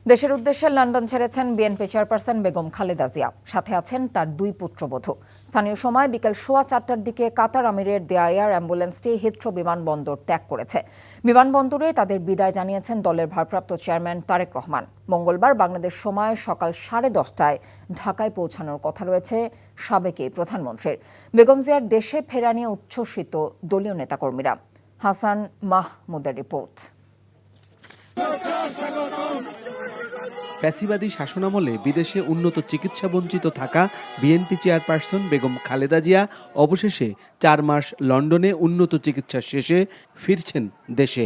দেশের উদ্দেশ্যে লন্ডন ছেড়েছেন বিএনপি চেয়ারপারসন বেগম খালেদা জিয়া। সাথে আছেন তার দুই পুত্রবধূ। স্থানীয় সময় বিকেল 4:15টার দিকে কাতার আমিরের দেয়া এয়ার অ্যাম্বুলেন্সটি হিথ্রো বিমানবন্দর ত্যাগ করেছে। বিমানবন্দরে তাদের বিদায় জানিয়েছেন দলের ভারপ্রাপ্ত চেয়ারম্যান তারেক রহমান। মঙ্গলবার বাংলাদেশ সময় সকাল 10:30টায় ঢাকায় পৌঁছানোর কথা রয়েছে সাবেক এই প্রধানমন্ত্রীর। বেগম জিয়ার দেশে ফেরা নিয়ে উচ্ছ্বসিত দলীয় নেতাকর্মীরা। হাসান মাহমুদের রিপোর্ট। ফ্যাসিবাদী শাসনামলে বিদেশে উন্নত চিকিৎসা বঞ্চিত থাকা বিএনপি চেয়ারপারসন বেগম খালেদা জিয়া অবশেষে 4 মাস লন্ডনে উন্নত চিকিৎসা শেষে ফিরছেন দেশে।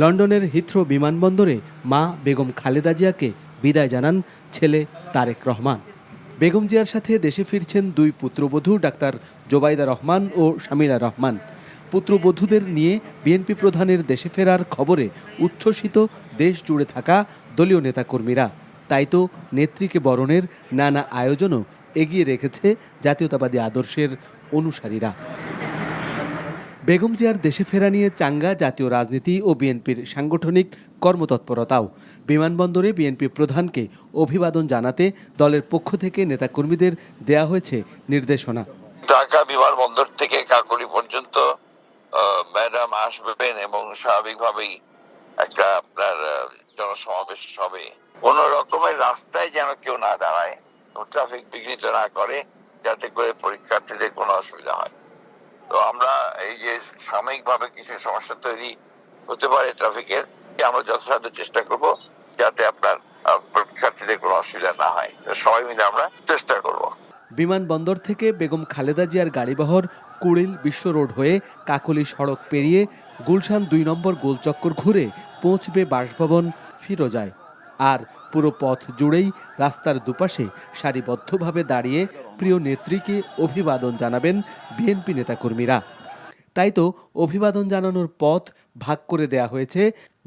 লন্ডনের হিথ্রো বিমানবন্দরে মা বেগম খালেদা জিয়াকে বিদায় জানান ছেলে তারেক রহমান। বেগম জিয়ার সাথে দেশে ফিরছেন দুই পুত্রবধূ ডাক্তার জোবাইদা রহমান ও শামিলা রহমান। পুত্রবধূদের নিয়ে বিএনপি প্রধানের দেশে ফেরার খবরে উচ্ছ্বসিত দেশ জুড়ে থাকা দলীয় নেতাকর্মীরা। তাই তো নেত্রীকে বরণের নানা আয়োজনও এগিয়ে রেখেছে জাতীয়তাবাদী আদর্শের অনুসারীরা। বেগম জিয়ার দেশে ফেরা নিয়ে চাঙ্গা জাতীয় রাজনীতি ও বিএনপির সাংগঠনিক কর্মতৎপরতাও। বিমানবন্দরে বিএনপি প্রধানকে অভিবাদন জানাতে দলের পক্ষ থেকে নেতাকর্মীদের দেয়া হয়েছে নির্দেশনা। ঢাকা বিমানবন্দর থেকে কাকলী পর্যন্ত ম্যাডাম আসবেন এবং স্বাভাবিকভাবেই একটা আপনার জনসমাবেশ হবে। কোন রকমের রাস্তায় যেন কেউ না দাঁড়ায়, ট্রাফিক বিঘ্নিত না করে, যাতে করে পরীক্ষার্থীদের কোনো অসুবিধা হয়। তো আমরা এই যে সাময়িকভাবে কিছু সমস্যা তৈরি হতে পারে ট্রাফিকের, আমরা যথাসাধ্য চেষ্টা করব যাতে আপনার পরীক্ষার্থীদের কোনো অসুবিধা না হয়। সবাই মিলে আমরা চেষ্টা করব। বিমানবন্দর থেকে বেগম খালেদা জিয়ার গাড়িবহর কুড়িল বিশ্ব রোড হয়ে কাকলী সড়ক পেরিয়ে গুলশান 2 নম্বর গোলচক্কর ঘুরে পৌঁছবে বাসভবন ফিরোজায়। আর পুরো পথ জুড়েই রাস্তার দুপাশে সারিবদ্ধভাবে দাঁড়িয়ে প্রিয় নেত্রীকে অভিবাদন জানাবেন বিএনপি নেতাকর্মীরা। তাই তো অভিবাদন জানানোর পথ ভাগ করে দেয়া হয়েছে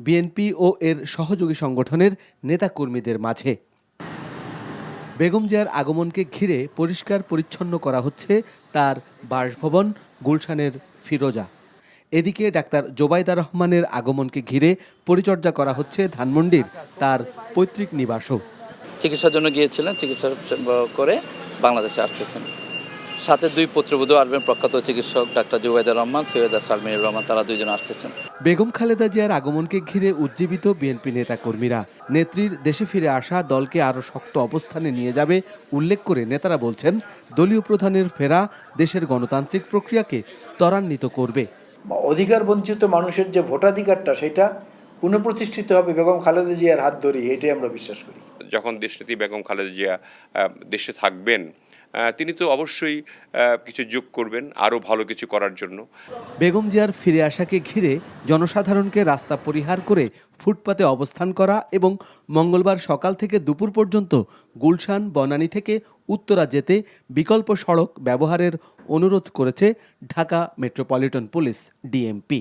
বিএনপি ও এর সহযোগী সংগঠনের নেতাকর্মীদের মাঝে। বেগম জিয়ার আগমনকে ঘিরে পরিষ্কার পরিচ্ছন্ন করা হচ্ছে তার বাসভবন গুলশানের ফিরোজা। এদিকে ডাক্তার জোবাইদা রহমানের আগমনকে ঘিরে পরিচর্যা করা হচ্ছে ধানমন্ডির তার পৈতৃক নিবাসও। চিকিৎসার জন্য গিয়েছিলেন, চিকিৎসা করে বাংলাদেশে আসতেছেন। সাথে দুই পুত্রবধূ আসবেন, প্রখ্যাত চিকিৎসক ডাক্তার জোবাইদা রহমান, সৈয়দা সালমিন রহমান, তারা দুইজন আসতেছেন। বেগম খালেদা জিয়ার আগমনকে ঘিরে উজ্জীবিত বিএনপি নেতাকর্মীরা। নেত্রীর দেশে ফিরে আসা দলকে আরও শক্ত অবস্থানে নিয়ে যাবে উল্লেখ করে নেতারা বলছেন, দলীয় প্রধানের ফেরা দেশের গণতান্ত্রিক প্রক্রিয়াকে ত্বরান্বিত করবে। অধিকার বঞ্চিত মানুষের যে ভোটাধিকারটা, সেটা পুনঃপ্রতিষ্ঠিত হবে বেগম খালেদা জিয়ার হাত ধরেই, এটাই আমরা বিশ্বাস করি। যখন দেশনেত্রী বেগম খালেদা জিয়া দেশে থাকবেন, তিনি তো অবশ্যই কিছু যোগ করবেন আরও ভালো কিছু করার জন্য। বেগম জিয়ার ফিরে আসাকে ঘিরে জনসাধারণকে রাস্তা পরিহার করে ফুটপাতে অবস্থান করা এবং মঙ্গলবার সকাল থেকে দুপুর পর্যন্ত গুলশান বনানী থেকে উত্তরা যেতে বিকল্প সড়ক ব্যবহারের অনুরোধ করেছে Dhaka metropolitan police DMP.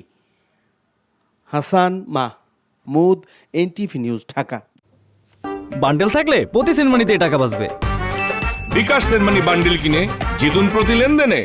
Hasan Mahmud, NTV news, Dhaka. Bundle থাকলে প্রতি সেনমানিতে টাকা বাঁচবে। বিকাশ সেনমানি বান্ডিল কিনে জিতুন প্রতি লেনদেনে।